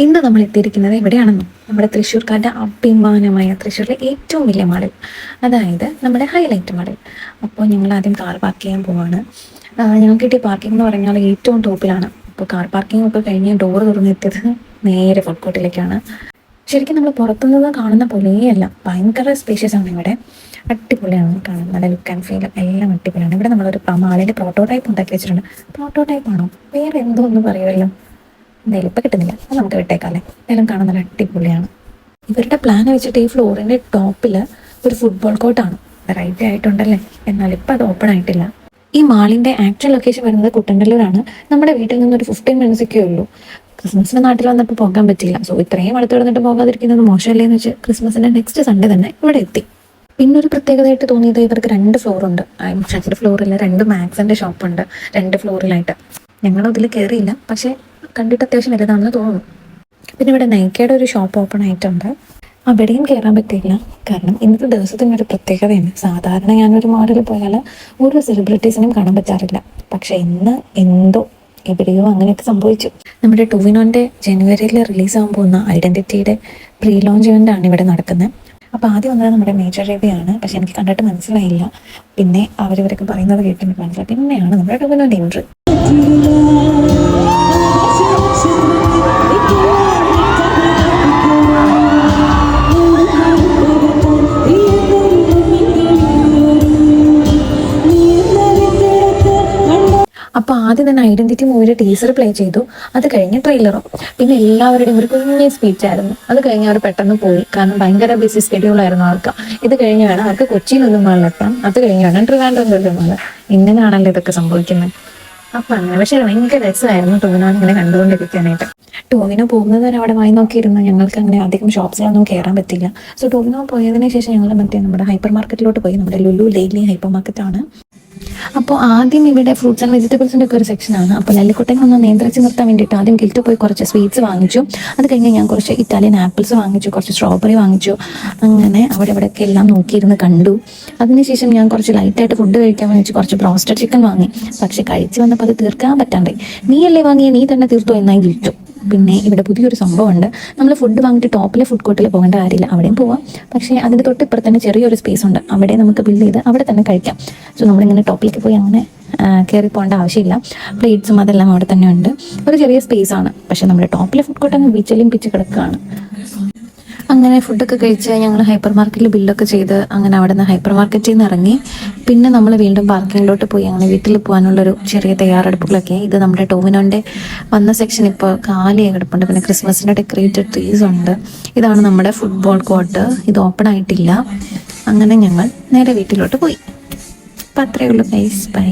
ഇന്ന് നമ്മൾ എത്തിയിരിക്കുന്നത് എവിടെയാണെന്നോ, നമ്മുടെ തൃശ്ശൂർക്കാരുടെ അഭിമാനമായ തൃശ്ശൂരിലെ ഏറ്റവും വലിയ മാളിൽ, അതായത് നമ്മുടെ ഹൈലൈറ്റ് മാളിൽ. അപ്പോൾ ഞങ്ങൾ ആദ്യം കാർ പാർക്ക് ചെയ്യാൻ പോവാണ്. ഞങ്ങൾക്ക് കിട്ടിയ പാർക്കിംഗ് എന്ന് പറഞ്ഞാൽ ഏറ്റവും ടോപ്പിലാണ്. അപ്പോൾ കാർ പാർക്കിംഗ് ഒക്കെ കഴിഞ്ഞ് ഡോറ് തുറന്നെത്തിയത് നേരെ ഫുഡ് കോർട്ടിലേക്കാണ്. ശരിക്കും നമ്മൾ പുറത്തുനിന്ന് കാണുന്ന പോലെയല്ല, ഭയങ്കര സ്പേഷ്യസ് ആണ് ഇവിടെ. അടിപൊളിയാണ് കാണാൻ, നല്ല ലുക്ക് ആൻഡ് ഫീൽ എല്ലാം അടിപൊളിയാണ്. ഇവിടെ നമ്മളൊരു മാളിൻ്റെ പ്രോട്ടോടൈപ്പ് ഉണ്ടാക്കി വെച്ചിട്ടുണ്ട്. പ്രോട്ടോടൈപ്പാണോ, വേറെ എന്തോ ഒന്നും പറയുമല്ലോ, എന്തായാലും ഇപ്പം കിട്ടുന്നില്ല, അത് നമുക്ക് വിട്ടേക്കാല്ലേ. എല്ലാം കാണാൻ നല്ല അടിപൊളിയാണ്. ഇവരുടെ പ്ലാൻ വെച്ചിട്ട് ഈ ഫ്ലോറിൻ്റെ ടോപ്പിൽ ഒരു ഫുട്ബോൾ കോർട്ടാണ്. വെറൈറ്റി ആയിട്ടുണ്ടല്ലേ, എന്നാൽ ഇപ്പം അത് ഓപ്പൺ ആയിട്ടില്ല. ഈ മാളിൻ്റെ ആക്ച്വൽ ലൊക്കേഷൻ വരുന്നത് കുട്ടൻകല്ലൂരാണ്. നമ്മുടെ വീട്ടിൽ നിന്നൊരു 15 മിനിറ്റ്സൊക്കെ ഉള്ളൂ. ക്രിസ്മസിന് നാട്ടിൽ വന്നപ്പോൾ പോകാൻ പറ്റിയില്ല. സോ ഇത്രയും അടുത്ത് കിടന്നിട്ട് പോകാതിരിക്കുന്നത് മോശമല്ലേ എന്ന് വെച്ച് ക്രിസ്മസിൻ്റെ നെക്സ്റ്റ് സൺഡേ തന്നെ ഇവിടെ എത്തി. പിന്നെ ഒരു പ്രത്യേകതയായിട്ട് തോന്നിയത് ഇവർക്ക് 2 ഫ്ലോറുണ്ട്. 2 ഫ്ലോറിൽ 2 മാക്സിൻ്റെ ഷോപ്പുണ്ട്, 2 ഫ്ലോറിലായിട്ട്. ഞങ്ങളതിൽ കയറിയില്ല, പക്ഷേ കണ്ടിട്ട് അത്യാവശ്യം വലുതാണെന്ന് തോന്നുന്നു. പിന്നെ ഇവിടെ നൈക്കയുടെ ഒരു ഷോപ്പ് ഓപ്പൺ ആയിട്ടുണ്ട്. അവിടെയും കയറാൻ പറ്റിയില്ല, കാരണം ഇന്നത്തെ ദിവസത്തിൻ്റെ ഒരു പ്രത്യേകതയാണ്. സാധാരണ ഞാനൊരു മാളിൽ പോയാൽ ഒരു സെലിബ്രിറ്റീസിനും കാണാൻ പറ്റാറില്ല, പക്ഷേ ഇന്ന് എന്തോ എവിടെയോ അങ്ങനെയൊക്കെ സംഭവിച്ചു. നമ്മുടെ ടൊവിനോൻ്റെ ജനുവരിയിൽ റിലീസാകാൻ പോകുന്ന ഐഡൻറ്റിറ്റിയുടെ പ്രീ ലോഞ്ച് ഇവൻ്റാണ് ഇവിടെ നടക്കുന്നത്. അപ്പോൾ ആദ്യം വന്നത് നമ്മുടെ മേജർ രവിയാണ്, പക്ഷെ എനിക്ക് കണ്ടിട്ട് മനസ്സിലായില്ല. പിന്നെ അവരവരൊക്കെ പറയുന്നത് കേട്ട് എനിക്ക് മനസ്സിലായി. പിന്നെയാണ് നമ്മുടെ ടൊവിനോൻ്റെ എൻട്രി. അപ്പോൾ ആദ്യം തന്നെ ഐഡൻറ്റിറ്റി മൂവിയുടെ ടീസർ പ്ലേ ചെയ്തു, അത് കഴിഞ്ഞ് ട്രെയിലറും. പിന്നെ എല്ലാവരുടെയും ഒരു കുഞ്ഞു സ്പീച്ചായിരുന്നു. അത് കഴിഞ്ഞ് അവർ പെട്ടെന്ന് പോയി, കാരണം ഭയങ്കര ബിസി സ്കെഡ്യൂളായിരുന്നു അവർക്ക്. ഇത് കഴിഞ്ഞാണ് അവർക്ക് കൊച്ചിയിലൊന്നും മാളിലെത്താം, അത് കഴിഞ്ഞാണ് ട്രിവാൻഡ്രം മാള്. ഇങ്ങനെയാണല്ലോ ഇതൊക്കെ സംഭവിക്കുന്നത്. അപ്പം അങ്ങനെ, പക്ഷേ ഭയങ്കര രസമായിരുന്നു ടോവിനോ ഇങ്ങനെ കണ്ടുകൊണ്ടിരിക്കാനായിട്ട്. ടോവിനോ പോകുന്നത് വരെ അവിടെ വായി നോക്കിയിരുന്നു. ഞങ്ങൾക്ക് അങ്ങനെ അധികം ഷോപ്സിലൊന്നും കയറാൻ പറ്റില്ല. സോ ടോവിനോ പോയതിനു ശേഷം ഞങ്ങൾ നമ്മുടെ ഹൈപ്പർ മാർക്കറ്റിലോട്ട് പോയി. നമ്മുടെ ലുലു ഡെയിലി ഹൈപ്പർ മാർക്കറ്റാണ്. അപ്പോൾ ആദ്യം ഇവിടെ ഫ്രൂട്ട്സ് ആൻഡ് വെജിറ്റബിൾസിൻ്റെ ഒക്കെ ഒരു സെക്ഷനാണ്. അപ്പോൾ ലല്ലിക്കുട്ടനെ ഒന്ന് നിയന്ത്രിച്ച് നിർത്താൻ വേണ്ടിയിട്ട് ആദ്യം ഗിൽറ്റ് പോയി കുറച്ച് സ്വീറ്റ്സ് വാങ്ങിച്ചു. അത് കഴിഞ്ഞ് ഞാൻ കുറച്ച് ഇറ്റാലിയൻ ആപ്പിൾസ് വാങ്ങിച്ചു, കുറച്ച് സ്ട്രോബെറി വാങ്ങിച്ചു. അങ്ങനെ അവിടെയൊക്കെ എല്ലാം നോക്കിയിരുന്ന് കണ്ടു. അതിനുശേഷം ഞാൻ കുറച്ച് ലൈറ്റായിട്ട് ഫുഡ് കഴിക്കാൻ വേണ്ടി കുറച്ച് ബ്രോസ്റ്റഡ് ചിക്കൻ വാങ്ങി. പക്ഷെ കഴിച്ച് വന്നപ്പോൾ അത് തീർക്കാൻ പറ്റാണ്ടേ. നീയല്ലേ വാങ്ങിയ, നീ തന്നെ തീർത്തു എന്നായി വിളിച്ചു. പിന്നെ ഇവിടെ പുതിയൊരു സംഭവമുണ്ട്. നമ്മൾ ഫുഡ് വാങ്ങിയിട്ട് ടോപ്പിലെ ഫുഡ് കോർട്ടിൽ പോകേണ്ട കാര്യമില്ല, അവിടെയും പോവാം. പക്ഷേ അതിൻ്റെ തൊട്ടിപ്പുറത്ത് തന്നെ ചെറിയൊരു സ്പേസ് ഉണ്ട്, അവിടെ നമുക്ക് ബില്ല് ചെയ്ത് അവിടെ തന്നെ കഴിക്കാം. സോ നമ്മളിങ്ങനെ ടോപ്പിലേക്ക് പോയി അങ്ങനെ കയറി പോകേണ്ട ആവശ്യമില്ല. പ്ലേറ്റ്സും അതെല്ലാം അവിടെ തന്നെ ഉണ്ട്. ഒരു ചെറിയ സ്പേസ് ആണ്, പക്ഷേ നമ്മുടെ ടോപ്പിലെ ഫുഡ് കോർട്ട് അങ്ങ് ബീച്ചിലും പിച്ച് കിടക്കുകയാണ്. അങ്ങനെ ഫുഡൊക്കെ കഴിച്ച് ഞങ്ങൾ ഹൈപ്പർ മാർക്കറ്റിൽ ബില്ലൊക്കെ ചെയ്ത് അങ്ങനെ അവിടെ നിന്ന് ഹൈപ്പർ മാർക്കറ്റിൽ നിന്ന് ഇറങ്ങി. പിന്നെ നമ്മൾ വീണ്ടും പാർക്കിങ്ങിലോട്ട് പോയി അങ്ങനെ വീട്ടിൽ പോകാനുള്ളൊരു ചെറിയ തയ്യാറെടുപ്പുകളൊക്കെ. ഇത് നമ്മുടെ ടോവിനോൻ്റെ വന്ന സെക്ഷൻ ഇപ്പോൾ കാലിയായി കിടപ്പുണ്ട്. പിന്നെ ക്രിസ്മസിൻ്റെ ഡെക്കറേറ്റഡ് ട്രീസ് ഉണ്ട്. ഇതാണ് നമ്മുടെ ഫുട്ബോൾ കോർട്ട്, ഇത് ഓപ്പൺ ആയിട്ടില്ല. അങ്ങനെ ഞങ്ങൾ നേരെ വീട്ടിലോട്ട് പോയി. അപ്പം അത്രയേ ഉള്ളൂ ഗൈസ്, ബൈ.